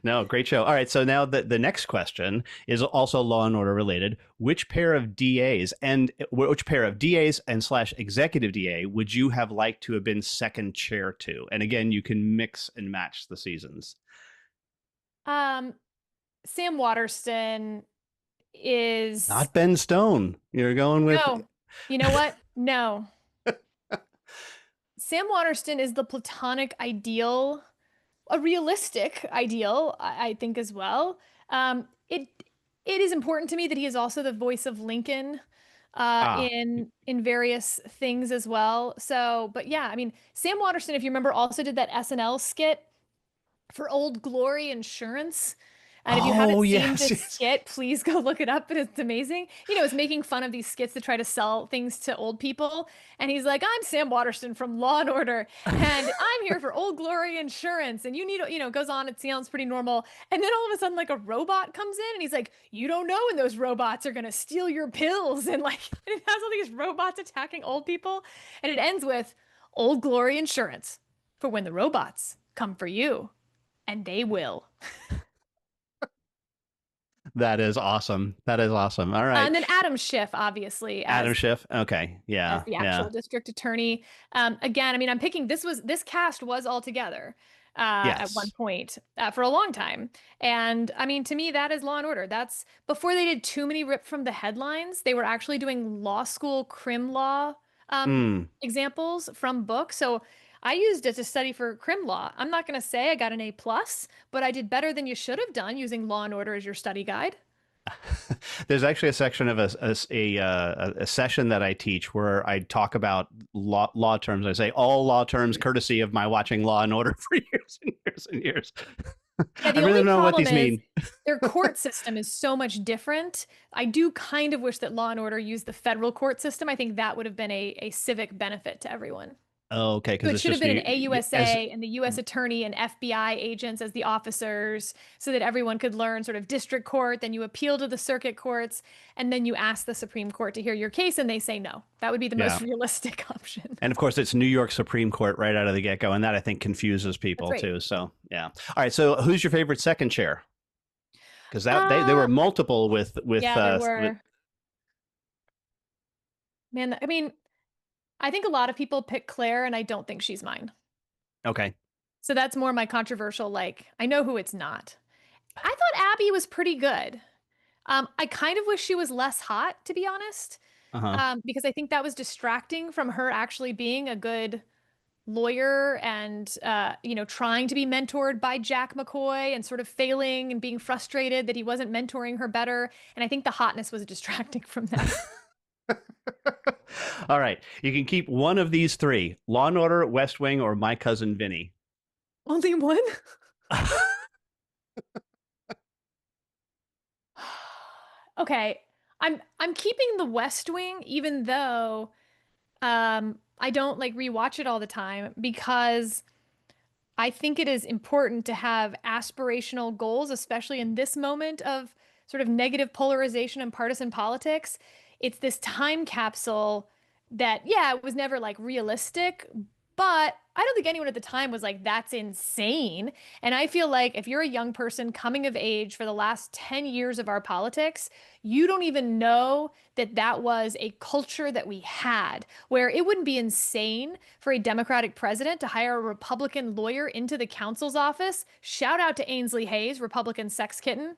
No, great show. All right, so now the next question is also Law and Order related. Which pair of DAs and slash executive DA would you have liked to have been second chair to? And again, you can mix and match the seasons. Sam Waterston is not Ben Stone. You're going with no. You know what? No. Sam Waterston is the platonic ideal, a realistic ideal, I think, as well. It is important to me that he is also the voice of Lincoln in various things as well. So, but yeah, I mean, Sam Waterston, if you remember, also did that SNL skit for Old Glory Insurance, And if you haven't seen yes, this skit, please go look it up. But it's amazing. It's making fun of these skits that try to sell things to old people. And he's like, I'm Sam Waterston from Law and Order, and I'm here for Old Glory Insurance. And you need, goes on. It sounds pretty normal. And then all of a sudden, like a robot comes in, and he's like, you don't know when those robots are going to steal your pills. And like, it has all these robots attacking old people. And it ends with Old Glory Insurance for when the robots come for you. And they will. That is awesome. That is awesome. All right. And then Adam Schiff, obviously. Adam Schiff. Okay. Yeah. As the actual district attorney. Again, I mean, I'm picking, this cast was all together at one point for a long time. And I mean, to me, that is Law and Order. That's before they did too many ripped from the headlines. They were actually doing law school crim law examples from books. So I used it to study for crim law. I'm not going to say I got an A+, but I did better than you should have done using Law and Order as your study guide. There's actually a section of a session that I teach where I talk about law terms. I say all law terms courtesy of my watching Law and Order for years and years and years. Yeah, I really don't know what these mean. Their court system is so much different. I do kind of wish that Law and Order used the federal court system. I think that would have been a civic benefit to everyone. Oh, okay. So it should have been an AUSA and the U.S. attorney and FBI agents as the officers so that everyone could learn sort of district court. Then you appeal to the circuit courts and then you ask the Supreme Court to hear your case and they say no. That would be the most realistic option. And of course, it's New York Supreme Court right out of the get-go. And that I think confuses people too. So, yeah. All right. So who's your favorite second chair? Because there were multiple with there were. Man, I mean, I think a lot of people pick Claire, and I don't think she's mine. Okay. So that's more my controversial, like, I know who it's not. I thought Abby was pretty good. I kind of wish she was less hot, to be honest, because I think that was distracting from her actually being a good lawyer and, trying to be mentored by Jack McCoy and sort of failing and being frustrated that he wasn't mentoring her better. And I think the hotness was distracting from that. All right. You can keep one of these three: Law and Order, West Wing, or My Cousin Vinny. Only one? Okay. I'm keeping the West Wing, even though I don't like rewatch it all the time, because I think it is important to have aspirational goals, especially in this moment of sort of negative polarization and partisan politics. It's this time capsule that, it was never like realistic, but I don't think anyone at the time was like, that's insane. And I feel like if you're a young person coming of age for the last 10 years of our politics, you don't even know that that was a culture that we had, where it wouldn't be insane for a Democratic president to hire a Republican lawyer into the counsel's office. Shout out to Ainsley Hayes, Republican sex kitten.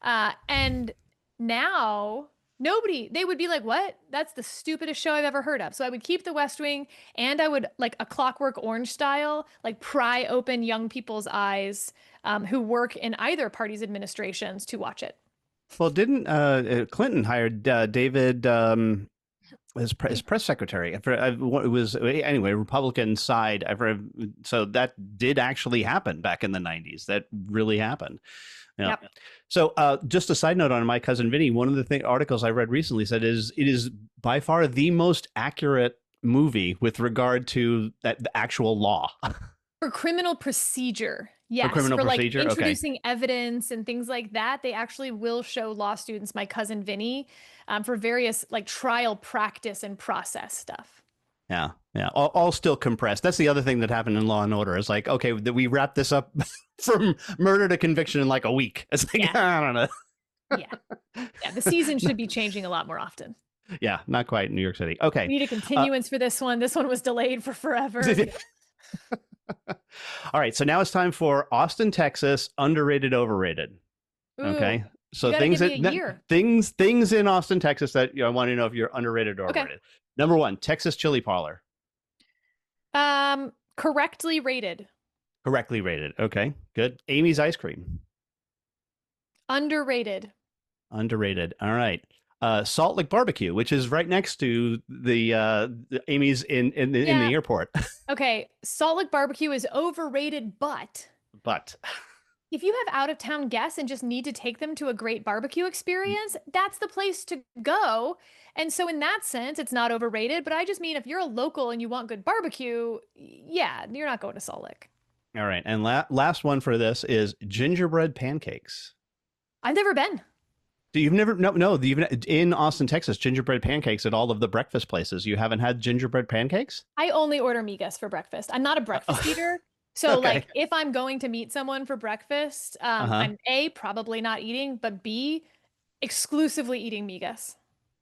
And now they would be like, what? That's the stupidest show I've ever heard of. So I would keep the West Wing, and I would, like a Clockwork Orange style, like pry open young people's eyes who work in either party's administrations to watch it. Well, didn't Clinton hired David, his press secretary? It was, anyway, Republican side. So that did actually happen back in the 90s. That really happened. Yeah. Yep. So just a side note on My Cousin Vinny, one of the articles I read recently said it is by far the most accurate movie with regard to the actual law. For criminal procedure. Yes. For criminal procedure? Like introducing evidence and things like that. They actually will show law students My Cousin Vinny for various like trial practice and process stuff. Yeah. Yeah. All still compressed. That's the other thing that happened in Law and Order. It's like, okay, we wrap this up from murder to conviction in like a week. It's like, I don't know. Yeah. The season should be changing a lot more often. Yeah. Not quite in New York City. Okay. We need a continuance for this one. This one was delayed for forever. All right. So now it's time for Austin, Texas, underrated, overrated. Ooh, okay. So things in Austin, Texas that I want to know if you're underrated or overrated. Number one, Texas Chili Parlor. Correctly rated. Correctly rated. Okay, good. Amy's Ice Cream. Underrated. Underrated. All right. Salt Lick Barbecue, which is right next to the Amy's in the airport. Okay, Salt Lick Barbecue is overrated, but if you have out of town guests and just need to take them to a great barbecue experience, that's the place to go. And so in that sense, it's not overrated, but I just mean if you're a local and you want good barbecue, yeah, you're not going to Salt Lake. All right. And last one for this is gingerbread pancakes. I've never been. So you've never, in Austin, Texas, gingerbread pancakes at all of the breakfast places. You haven't had gingerbread pancakes? I only order migas for breakfast. I'm not a breakfast eater. So Okay. like if I'm going to meet someone for breakfast, I'm A, probably not eating, but B, exclusively eating migas.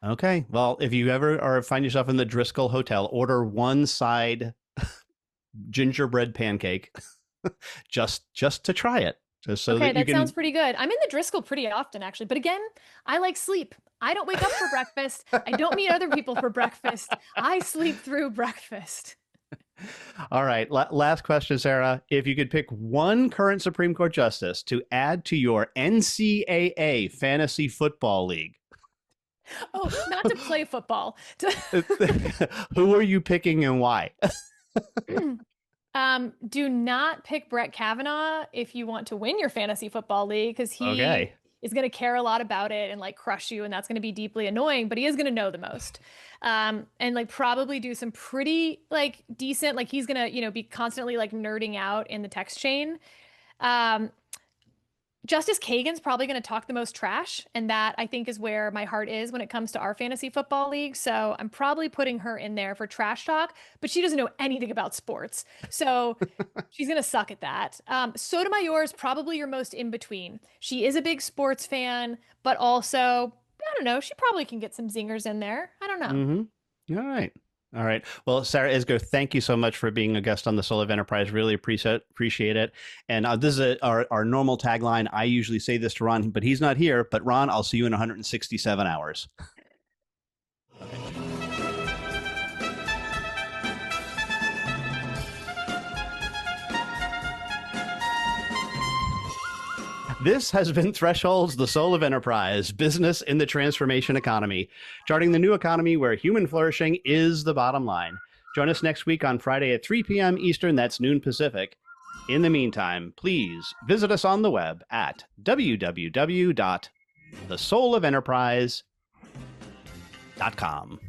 Okay. Well, if you ever find yourself in the Driscoll Hotel, order one side gingerbread pancake just to try it. Just so Okay, that you can. sounds pretty good. I'm in the Driscoll pretty often, actually. But again, I like sleep. I don't wake up for breakfast. I don't meet other people for breakfast. I sleep through breakfast. All right. Last question, Sarah. If you could pick one current Supreme Court justice to add to your NCAA fantasy football league, Oh, not to play football. who are you picking and why? Do not pick Brett Kavanaugh if you want to win your fantasy football league, because he is going to care a lot about it and like crush you, and that's going to be deeply annoying, but he is going to know the most. And like probably do some pretty like decent, like he's going to, be constantly like nerding out in the text chain. Justice Kagan's probably going to talk the most trash, and that I think is where my heart is when it comes to our fantasy football league. So I'm probably putting her in there for trash talk, but she doesn't know anything about sports. So she's going to suck at that. Sotomayor is probably your most in between. She is a big sports fan, but also, I don't know, she probably can get some zingers in there. I don't know. Mm-hmm. All right. Well, Sarah Isgur, thank you so much for being a guest on the Soul of Enterprise. Really appreciate it. And this is our normal tagline. I usually say this to Ron, but he's not here. But Ron, I'll see you in 167 hours. This has been Thresholds, the Soul of Enterprise, business in the transformation economy, charting the new economy where human flourishing is the bottom line. Join us next week on Friday at 3 p.m. Eastern, that's noon Pacific. In the meantime, please visit us on the web at www.thesoulofenterprise.com.